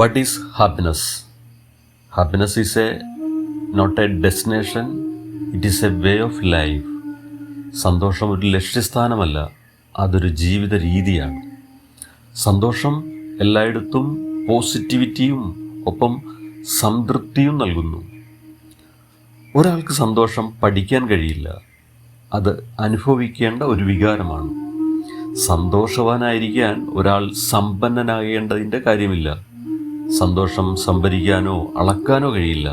What is happiness? Happiness is not a destination, it is a way of life. സന്തോഷം ഒരു ലക്ഷ്യസ്ഥാനമല്ല, അതൊരു ജീവിത രീതിയാണ്. സന്തോഷം എല്ലായിടത്തും പോസിറ്റിവിറ്റിയും ഒപ്പം സംതൃപ്തിയും നൽകുന്നു. ഒരാൾക്ക് സന്തോഷം പഠിക്കാൻ കഴിയില്ല, അത് അനുഭവിക്കേണ്ട ഒരു വികാരമാണ്. സന്തോഷവാനായിരിക്കാൻ ഒരാൾ സമ്പന്നനാകേണ്ടതിൻ്റെ കാര്യമില്ല. സന്തോഷം സംഭരിക്കാനോ അളക്കാനോ കഴിയില്ല,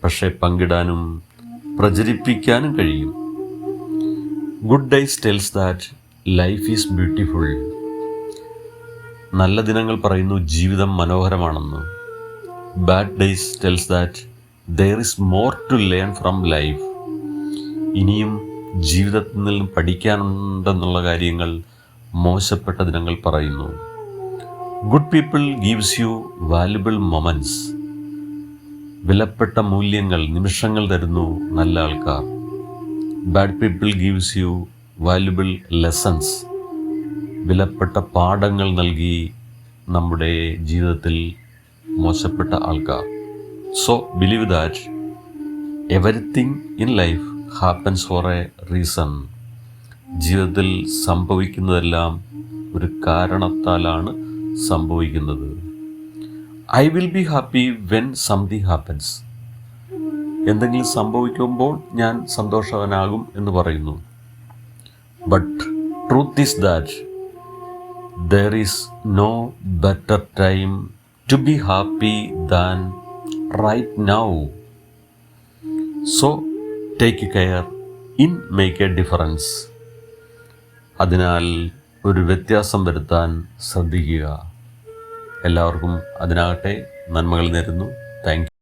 പക്ഷേ പങ്കിടാനും പ്രചരിപ്പിക്കാനും കഴിയും. Good days tells that life is beautiful. നല്ല ദിനങ്ങൾ പറയുന്നു ജീവിതം മനോഹരമാണെന്ന്. Bad days tells that there is more to learn from life. ഇനിയും ജീവിതത്തിൽ നിന്നും പഠിക്കാനുണ്ടെന്നുള്ള കാര്യങ്ങൾ മോശപ്പെട്ട ദിനങ്ങൾ പറയുന്നു. Good people gives you valuable moments. വിലപ്പെട്ട മൂല്യങ്ങൾ, നിമിഷങ്ങൾ തരുന്നു നല്ല ആൾക്കാർ. Bad people gives you valuable lessons. വിലപ്പെട്ട പാഠങ്ങൾ നൽകി നമ്മുടെ ജീവിതത്തിൽ മോശപ്പെട്ട ആൾക്കാർ. So believe that everything in life happens for a reason. ജീവിതത്തിൽ സംഭവിക്കുന്നതെല്ലാം ഒരു കാരണത്താലാണ് സംഭവിക്കുന്നത്. I will be happy when something happens. എന്തെങ്കിലും സംഭവിക്കുമ്പോൾ ഞാൻ സന്തോഷവാനാകും എന്ന് പറയുന്നു. But truth is that there is no better time to be happy than right now. So take care in make a difference. അതിനാൽ ഒരു വ്യത്യാസം വരുത്താൻ ശ്രദ്ധിക്കുക. എല്ലാവർക്കും അതിനാകട്ടെ. നന്മകൾ നേരുന്നു. Thank U.